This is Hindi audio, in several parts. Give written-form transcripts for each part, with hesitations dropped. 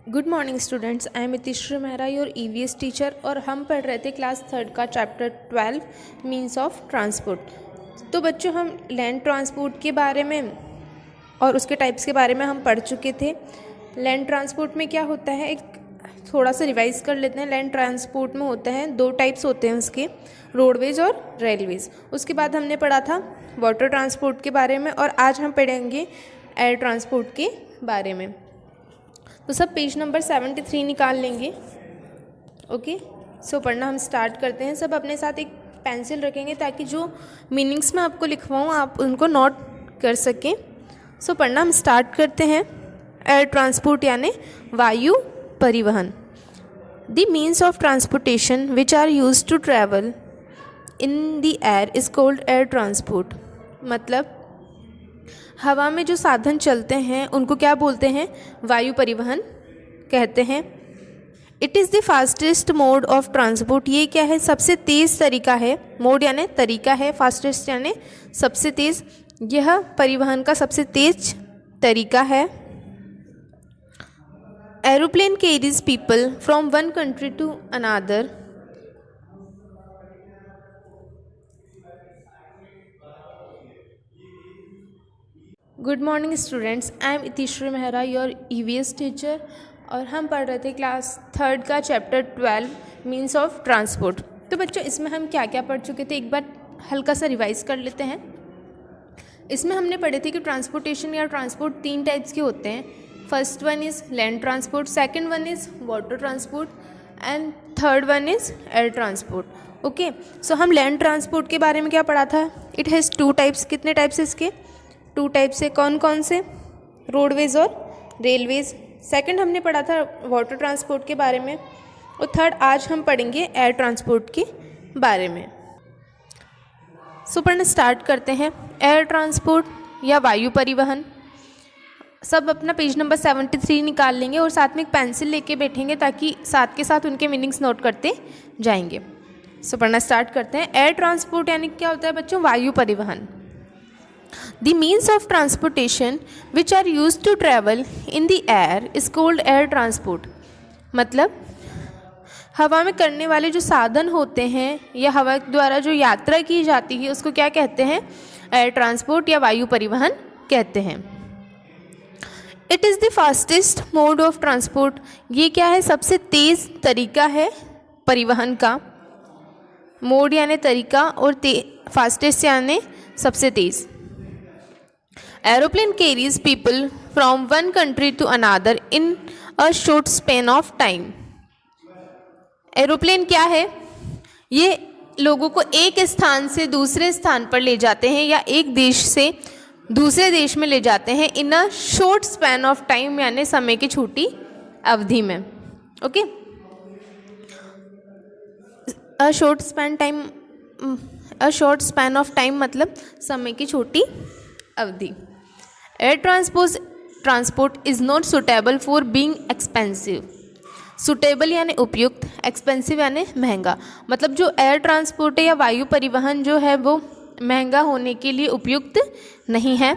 Good morning students, I am Itishree Mehra, your EVS teacher. और हम पढ़ रहे थे क्लास 3 का चैप्टर 12 मीन्स ऑफ ट्रांसपोर्ट। तो बच्चों, हम लैंड ट्रांसपोर्ट के बारे में और उसके टाइप्स के बारे में हम पढ़ चुके थे। लैंड ट्रांसपोर्ट में क्या होता है, एक थोड़ा सा रिवाइज कर लेते हैं। लैंड ट्रांसपोर्ट में होता है दो टाइप्स होते हैं उसके, रोडवेज और रेलवेज। उसके बाद हमने पढ़ा था वाटर ट्रांसपोर्ट के बारे में, और आज हम पढ़ेंगे एयर ट्रांसपोर्ट के बारे में। तो सब पेज नंबर 73 निकाल लेंगे। ओके, सो पढ़ना हम स्टार्ट करते हैं। सब अपने साथ एक पेंसिल रखेंगे ताकि जो मीनिंग्स मैं आपको लिखवाऊँ आप उनको नोट कर सकें। सो पढ़ना हम स्टार्ट करते हैं। एयर ट्रांसपोर्ट यानी वायु परिवहन। The means of transportation which are use to travel in the air is called air transport. मतलब हवा में जो साधन चलते हैं उनको क्या बोलते हैं, वायु परिवहन कहते हैं। It is the fastest mode of transport. ये क्या है, सबसे तेज़ तरीका है। मोड यानी तरीका है, फास्टेस्ट यानी सबसे तेज़। यह परिवहन का सबसे तेज तरीका है। Aeroplane carries people from one country to another. Good morning students, I am Itishree Mehra, your EVS teacher. और हम पढ़ रहे थे क्लास 3 का चैप्टर 12 मीन्स ऑफ ट्रांसपोर्ट। तो बच्चों, इसमें हम क्या क्या पढ़ चुके थे, एक बार हल्का सा रिवाइज कर लेते हैं। इसमें हमने पढ़े थे कि ट्रांसपोर्टेशन या ट्रांसपोर्ट 3 टाइप्स के होते हैं। First one is land transport, second one is water transport and third one is air transport. Okay, so हम लैंड ट्रांसपोर्ट के बारे में क्या पढ़ा था, इट हैज़ 2 टाइप्स। कितने टाइप्स इसके, 2 टाइप्स से। कौन कौन से, रोडवेज और रेलवेज। सेकंड हमने पढ़ा था वाटर ट्रांसपोर्ट के बारे में, और थर्ड आज हम पढ़ेंगे एयर ट्रांसपोर्ट के बारे में। सो पढ़ना स्टार्ट करते हैं। एयर ट्रांसपोर्ट या वायु परिवहन। सब अपना पेज नंबर 73 निकाल लेंगे और साथ में एक पेंसिल लेके बैठेंगे ताकि साथ के साथ उनके मीनिंग्स नोट करते जाएंगे। सो पढ़ना स्टार्ट करते हैं। एयर ट्रांसपोर्ट यानी क्या होता है बच्चों, वायु परिवहन। The means of transportation which are used to travel in the air is called air transport। मतलब हवा में करने वाले जो साधन होते हैं या हवा द्वारा जो यात्रा की जाती है उसको क्या कहते हैं, एयर ट्रांसपोर्ट या वायु परिवहन कहते हैं। It is the fastest mode of transport. ये क्या है, सबसे तेज़ तरीका है परिवहन का। मोड यानी तरीका और फास्टेस्ट यानी सबसे तेज़। Aeroplane carries people from one country to another in a short span of time। Aeroplane क्या है, ये लोगों को एक स्थान से दूसरे स्थान पर ले जाते हैं या एक देश से दूसरे देश में ले जाते हैं in a short span of time यानी समय की छोटी अवधि में। Okay, a short span of time मतलब समय की छोटी अवधि। Air transport is not suitable for being expensive. Suitable यानी उपयुक्त, एक्सपेंसिव यानी महंगा। मतलब जो एयर ट्रांसपोर्ट है या वायु परिवहन जो है वो महंगा होने के लिए उपयुक्त नहीं है।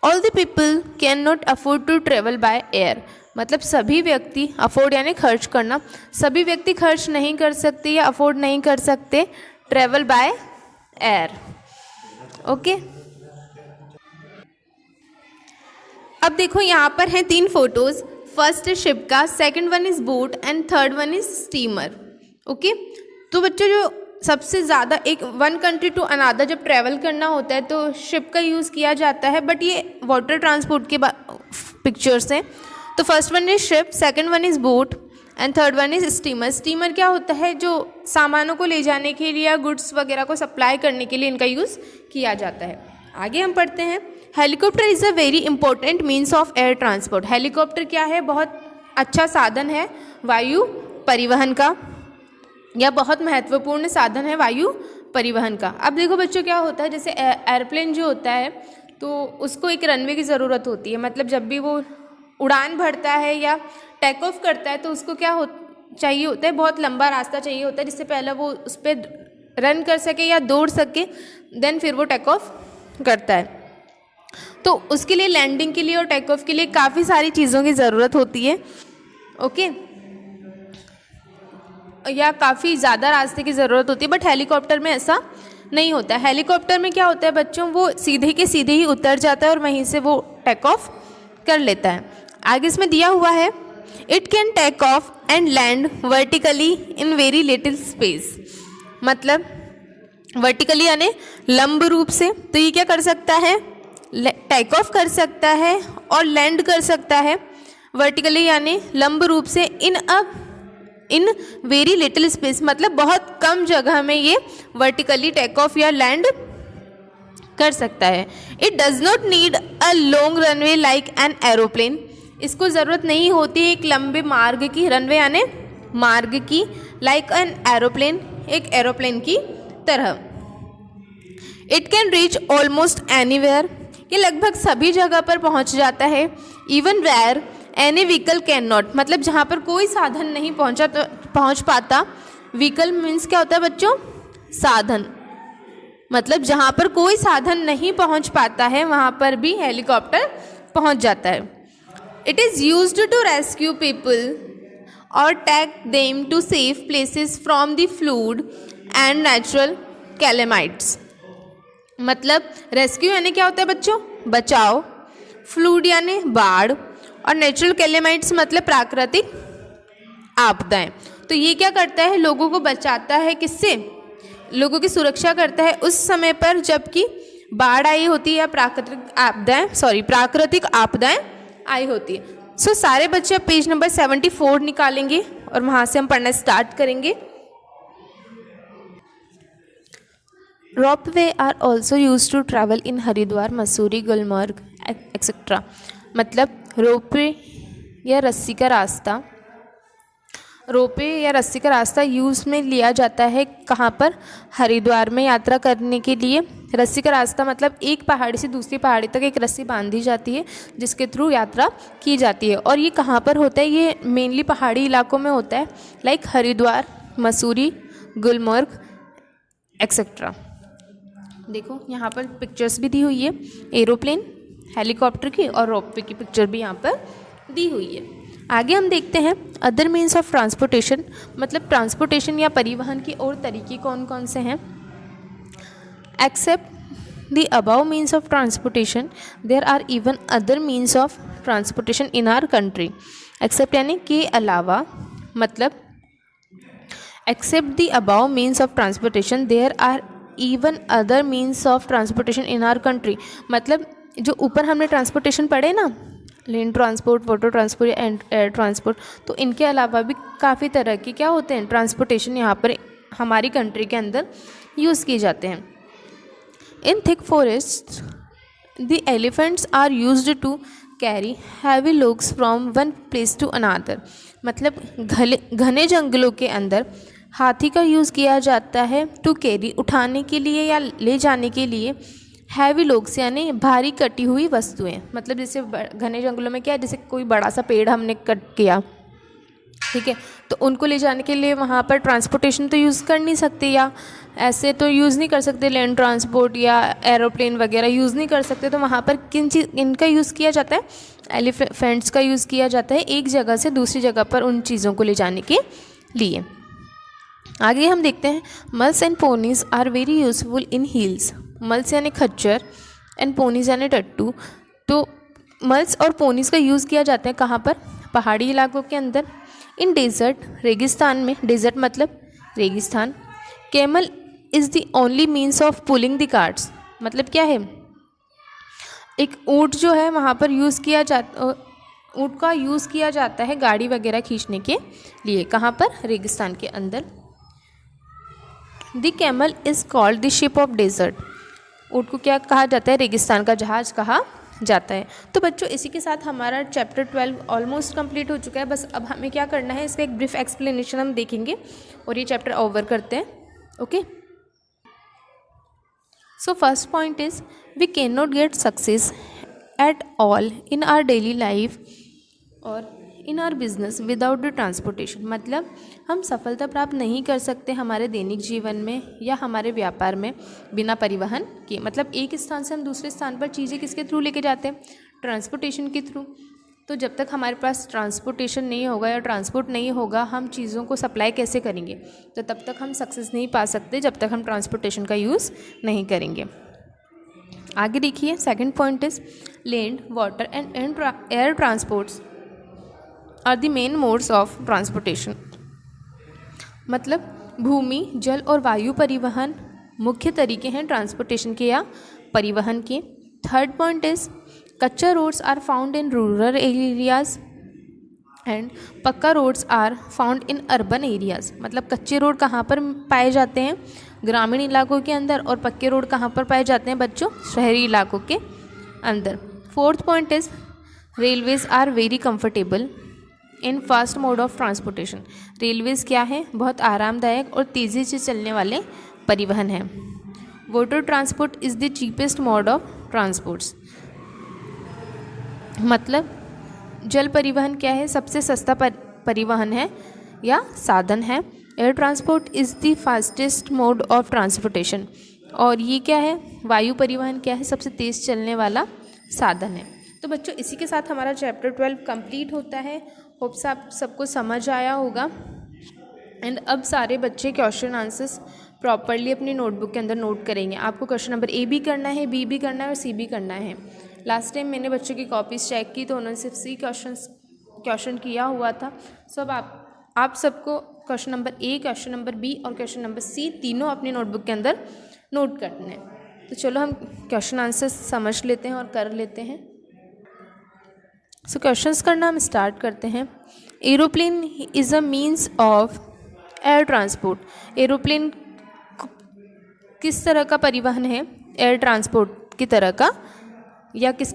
All the people can not afford to travel by air. मतलब सभी व्यक्ति, अफोर्ड यानी खर्च करना, सभी व्यक्ति खर्च नहीं कर सकते या अफोर्ड नहीं कर सकते ट्रेवल बाय एयर। ओके, अब देखो यहाँ पर हैं 3 फोटोज़। फर्स्ट शिप का, second one is boat and third one is steamer. Okay, तो बच्चों जो सबसे ज़्यादा एक वन कंट्री टू अनादर जब ट्रैवल करना होता है तो शिप का यूज़ किया जाता है, बट ये वाटर ट्रांसपोर्ट के पिक्चर्स हैं। तो first one is ship, second one is boat and third one is steamer. Steamer क्या होता है, जो सामानों को ले जाने के लिए या गुड्स वगैरह को सप्लाई करने के लिए इनका यूज़ किया जाता है। आगे हम पढ़ते हैं। Helicopter is a very important means of air transport. Helicopter क्या है, बहुत अच्छा साधन है वायु परिवहन का, या बहुत महत्वपूर्ण साधन है वायु परिवहन का। अब देखो बच्चों क्या होता है, जैसे एयरप्लेन जो होता है तो उसको एक रनवे की ज़रूरत होती है। मतलब जब भी वो उड़ान भरता है या टेक ऑफ करता है तो उसको क्या चाहिए होता है, बहुत लंबा रास्ता चाहिए होता है जिससे पहले वो उस पर रन कर सके या दौड़ सके, देन फिर वो टेक ऑफ करता है। तो उसके लिए लैंडिंग के लिए और टेक ऑफ के लिए काफ़ी सारी चीज़ों की ज़रूरत होती है, ओके, या काफ़ी ज़्यादा रास्ते की ज़रूरत होती है, बट हेलीकॉप्टर में ऐसा नहीं होता है। हेलीकॉप्टर में क्या होता है बच्चों, वो सीधे के सीधे ही उतर जाता है और वहीं से वो टेक ऑफ कर लेता है। आगे इसमें दिया हुआ है, it can take off and land vertically in very little space, मतलब वर्टिकली यानी लंब रूप से, तो ये क्या कर सकता है, टेक ऑफ कर सकता है और लैंड कर सकता है वर्टिकली यानी लंब रूप से इन वेरी लिटिल स्पेस, मतलब बहुत कम जगह में ये वर्टिकली टेक ऑफ या लैंड कर सकता है। It does not need a long runway like an aeroplane, इसको ज़रूरत नहीं होती एक लंबे मार्ग की, रनवे यानी मार्ग की, लाइक एन एरोप्लेन, एक एरोप्लेन की तरह। It can reach almost anywhere, ये लगभग सभी जगह पर पहुंच जाता है। Even where any vehicle can not, मतलब जहाँ पर कोई साधन नहीं पहुँच पाता। व्हीकल मीन्स क्या होता है बच्चों, साधन, मतलब जहाँ पर कोई साधन नहीं पहुँच पाता है वहाँ पर भी हेलीकॉप्टर पहुँच जाता है। It is used to rescue people और take them to safe places from the flood and natural calamities, मतलब रेस्क्यू यानी क्या होता है बच्चों, बचाओ, फ्लूड यानी बाढ़, और नेचुरल कैलेमाइट्स मतलब प्राकृतिक आपदाएं। तो ये क्या करता है, लोगों को बचाता है, किससे, लोगों की सुरक्षा करता है उस समय पर जबकि बाढ़ आई होती है या प्राकृतिक आपदाएं आई होती है। सो सारे बच्चे पेज नंबर 74 निकालेंगे और वहाँ से हम पढ़ना स्टार्ट करेंगे। Ropeway are also use to travel in Haridwar, Mussoorie, Gulmarg etcetera, मतलब रोपवे या रस्सी का रास्ता यूज़ में लिया जाता है कहाँ पर, हरिद्वार में यात्रा करने के लिए। रस्सी का रास्ता मतलब एक पहाड़ी से दूसरी पहाड़ी तक एक रस्सी बांधी जाती है जिसके थ्रू यात्रा की जाती है। और ये कहाँ पर होता है, ये मेनली पहाड़ी इलाकों में होता है, लाइक हरिद्वार, मसूरी, गुलमर्ग एक्सेट्रा। देखो यहाँ पर पिक्चर्स भी दी हुई है, एरोप्लेन, हेलीकॉप्टर की और रोपवे की पिक्चर भी यहाँ पर दी हुई है। आगे हम देखते हैं अदर मीन्स ऑफ ट्रांसपोर्टेशन, मतलब ट्रांसपोर्टेशन या परिवहन की और तरीके कौन कौन से हैं। Except the above means of transportation there are even other means of transportation in our country. Except यानी के अलावा, मतलब except the above means of transportation there are even other means of transportation in our country, मतलब जो ऊपर हमने ट्रांसपोर्टेशन पढ़े ना, land transport, water transport and air transport, तो इनके अलावा भी काफ़ी तरह के क्या होते हैं ट्रांसपोर्टेशन यहाँ पर हमारी कंट्री के अंदर यूज़ किए जाते हैं। In thick forest the elephants are used to carry heavy logs from one place to another, मतलब घने जंगलों के अंदर हाथी का यूज़ किया जाता है टू कैरी, उठाने के लिए या ले जाने के लिए, हैवी लोग्स यानी भारी कटी हुई वस्तुएं, मतलब जैसे घने जंगलों में क्या है, जैसे कोई बड़ा सा पेड़ हमने कट किया, ठीक है, तो उनको ले जाने के लिए वहाँ पर ट्रांसपोर्टेशन तो यूज़ कर नहीं सकते, या ऐसे तो यूज़ नहीं कर सकते, लैंड ट्रांसपोर्ट या एरोप्लेन वगैरह यूज़ नहीं कर सकते, तो वहाँ पर इनका यूज़ किया जाता है, एलिफेंट्स का यूज़ किया जाता है एक जगह से दूसरी जगह पर उन चीज़ों को ले जाने के लिए। आगे हम देखते हैं mules and ponies are very useful in hills. Mules यानी खच्चर एंड पोनीज यानी टट्टू। तो मल्स और पोनीज का यूज़ किया जाता है कहाँ पर, पहाड़ी इलाकों के अंदर। इन डेजर्ट, रेगिस्तान में, डेजर्ट मतलब रेगिस्तान। Camel is the only means of pulling the carts, मतलब क्या है, एक ऊँट जो है वहाँ पर यूज़ किया जाता, ऊँट का यूज़ किया जाता है गाड़ी वगैरह खींचने के लिए, कहाँ पर, रेगिस्तान के अंदर। The camel is called the ship of desert. ऊँट को क्या कहा जाता है, रेगिस्तान का जहाज़ कहा जाता है। तो बच्चों इसी के साथ हमारा चैप्टर 12 ऑलमोस्ट कंप्लीट हो चुका है। बस अब हमें क्या करना है, इसका एक ब्रीफ एक्सप्लेनेशन हम देखेंगे और ये चैप्टर ओवर करते हैं। Okay, so first point is we can not get success at all in our daily life और in our business without the transportation, मतलब हम सफलता प्राप्त नहीं कर सकते हमारे दैनिक जीवन में या हमारे व्यापार में बिना परिवहन के। मतलब एक स्थान से हम दूसरे स्थान पर चीज़ें किसके थ्रू लेके जाते हैं? ट्रांसपोर्टेशन के थ्रू। तो जब तक हमारे पास ट्रांसपोर्टेशन नहीं होगा या ट्रांसपोर्ट नहीं होगा, हम चीज़ों को सप्लाई कैसे करेंगे? तो तब तक हम सक्सेस नहीं पा सकते जब तक हम ट्रांसपोर्टेशन का यूज़ नहीं करेंगे। आगे देखिए, second point is land, water and air transports are the main modes of transportation. मतलब भूमि, जल और वायु परिवहन मुख्य तरीके हैं ट्रांसपोर्टेशन के या परिवहन के। Third point is kachcha roads are found in rural areas and pakka roads are found in urban areas. मतलब कच्चे रोड कहाँ पर पाए जाते हैं? ग्रामीण इलाकों के अंदर, और पक्के रोड कहाँ पर पाए जाते हैं बच्चों? शहरी इलाकों के अंदर। Fourth point is railways are very comfortable in fast mode of transportation. Railways क्या है? बहुत आरामदायक और तेज़ी से चलने वाले परिवहन हैं। Water transport is the cheapest mode of transports. मतलब जल परिवहन क्या है? सबसे सस्ता परिवहन है या साधन है। Air transport is the fastest mode of transportation. और ये क्या है? वायु परिवहन क्या है? सबसे तेज़ चलने वाला साधन है। तो बच्चों, इसी के साथ हमारा चैप्टर 12 कंप्लीट होता है। होप्स आप सबको समझ आया होगा। एंड अब सारे बच्चे क्वेश्चन आंसर्स प्रॉपरली अपनी नोटबुक के अंदर नोट करेंगे। आपको क्वेश्चन नंबर ए भी करना है, बी भी करना है और सी भी करना है। लास्ट टाइम मैंने बच्चों की कॉपीज़ चेक की तो उन्होंने सिर्फ सी क्वेश्चन किया हुआ था। सो अब आप सबको question number A, question number B और क्वेश्चन नंबर सी तीनों अपनी नोटबुक के अंदर नोट करने हैं। तो चलो हम क्वेश्चन आंसर समझ लेते हैं और कर लेते हैं। सो क्वेश्चंस करना हम स्टार्ट करते हैं। Aeroplane is a means of air transport. Aeroplane किस तरह का परिवहन है? एयर ट्रांसपोर्ट की तरह का, या किस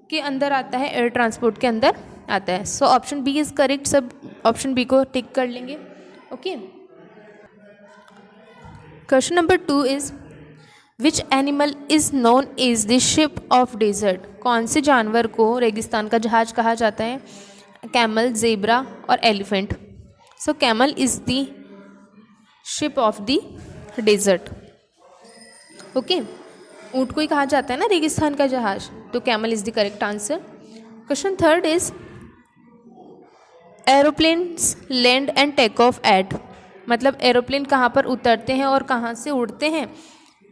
के अंदर आता है? एयर ट्रांसपोर्ट के अंदर आता है। So option B is correct. सब ऑप्शन बी को टिक कर लेंगे। Okay. Question number 2 is which animal is known as the ship of desert. कौन से जानवर को रेगिस्तान का जहाज कहा जाता है? कैमल, जेब्रा और elephant. So camel is the ship of the desert. Okay. ऊँट को ही कहा जाता है ना रेगिस्तान का जहाज, तो camel is the correct answer. Question third is aeroplanes land and take off at. मतलब एरोप्लेन कहाँ पर उतरते हैं और कहाँ से उड़ते हैं?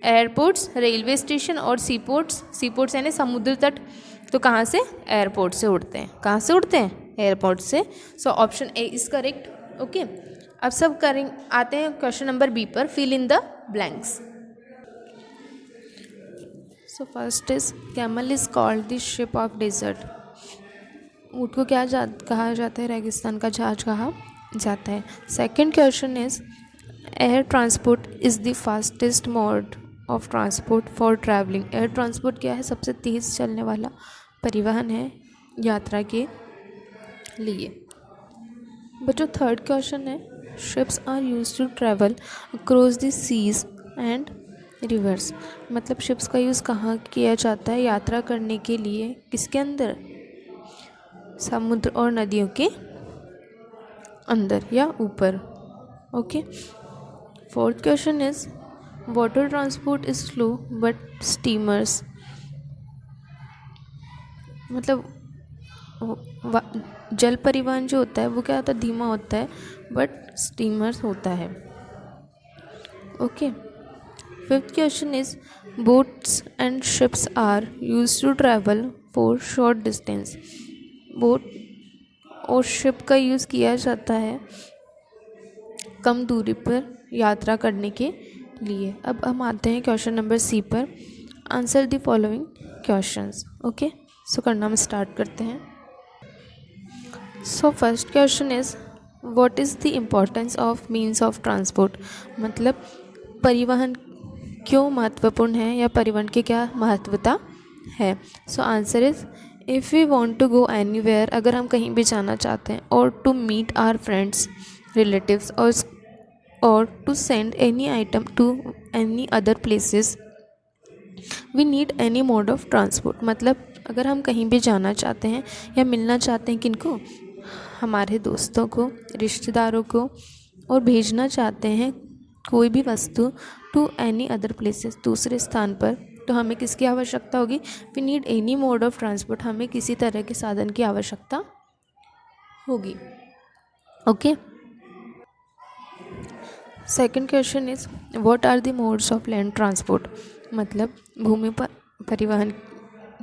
एयरपोर्ट्स, रेलवे स्टेशन और सीपोर्ट्स। सीपोर्ट्स यानी समुद्र तट। तो कहाँ से? एयरपोर्ट से उड़ते हैं। कहाँ से उड़ते हैं? एयरपोर्ट से। So option A is correct. Okay. अब सब करें आते हैं क्वेश्चन नंबर बी पर, fill in the blanks. So first is camel is called the ship of desert. ऊँट को क्या कहा जाता है? रेगिस्तान का जहाज कहा जाता है। Second question is air transport is the fastest mode of transport for travelling. Air transport क्या है? सबसे तेज़ चलने वाला परिवहन है यात्रा के लिए। बच्चों, थर्ड क्वेश्चन है ships are used to travel across the seas and rivers. मतलब शिप्स का यूज़ कहाँ किया जाता है यात्रा करने के लिए? किसके अंदर? समुद्र और नदियों के अंदर या ऊपर। Okay. Fourth question is water transport is slow but steamers. मतलब जल परिवहन जो होता है वो क्या होता है? धीमा होता है, बट स्टीमर्स होता है। Okay. Fifth question is boats and ships are used to travel for short distance. Boat और शिप का यूज़ किया जाता है कम दूरी पर यात्रा करने के लिए। अब हम आते हैं क्वेश्चन नंबर सी पर। Answer the following questions. Okay. So करना हम स्टार्ट करते हैं। So first question is what is the importance of means of transport. मतलब परिवहन क्यों महत्वपूर्ण है या परिवहन की क्या महत्वता है। So answer is if we want to go anywhere, अगर हम कहीं भी जाना चाहते हैं, और to meet our friends, relatives और to send any item to any other places, we need any mode of transport. मतलब अगर हम कहीं भी जाना चाहते हैं या मिलना चाहते हैं किनको? हमारे दोस्तों को, रिश्तेदारों को और भेजना चाहते हैं कोई भी वस्तु टू एनी अदर प्लेसेस, दूसरे स्थान पर, तो हमें किसकी आवश्यकता होगी? We need any mode of transport, हमें किसी तरह के साधन की आवश्यकता होगी। Okay. Second question is what are the modes of land transport, मतलब भूमि पर परिवहन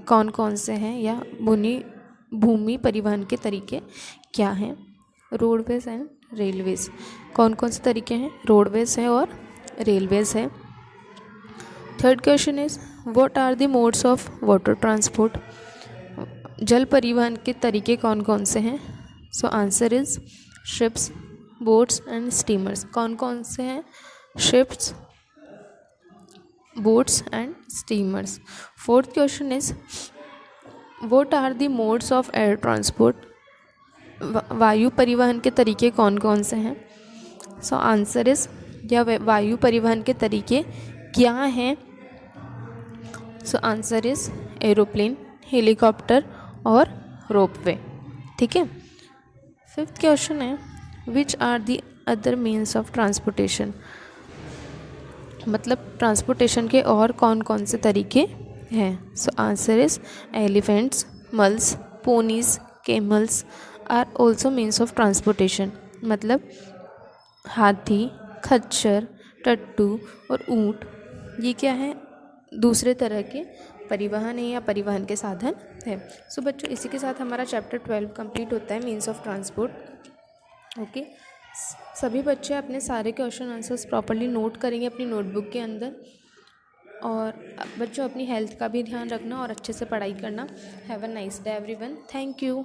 कौन कौन से हैं या भूमि परिवहन के तरीके क्या हैं? रोडवेज एंड रेलवेज, कौन कौन से तरीके हैं? रोडवेज हैं और रेलवेज हैं। Third question is what are the modes of water transport, जल परिवहन के तरीके कौन कौन से हैं? So answer is ships, boats and steamers, कौन कौन से हैं? Ships, boats and steamers. Fourth question is what are the modes of air transport, वायु परिवहन के तरीके कौन कौन से हैं? सो आंसर इज, या वायु परिवहन के तरीके क्या हैं? So answer is aeroplane, helicopter और रोपवे। ठीक है। फिफ्थ क्वेश्चन है which are the other means of transportation, मतलब ट्रांसपोर्टेशन के और कौन कौन से तरीके हैं? So answer is elephants, mules, ponies, camels are also means of transportation, मतलब हाथी, खच्चर, टट्टू और ऊँट, ये क्या है? दूसरे तरह के परिवहन है या परिवहन के साधन है। सो बच्चों, इसी के साथ हमारा चैप्टर 12 कंप्लीट होता है, मीन्स ऑफ ट्रांसपोर्ट। ओके। सभी बच्चे अपने सारे क्वेश्चन आंसर्स प्रॉपरली नोट करेंगे अपनी नोटबुक के अंदर, और बच्चों अपनी हेल्थ का भी ध्यान रखना और अच्छे से पढ़ाई करना। Have a nice day everyone. Thank you.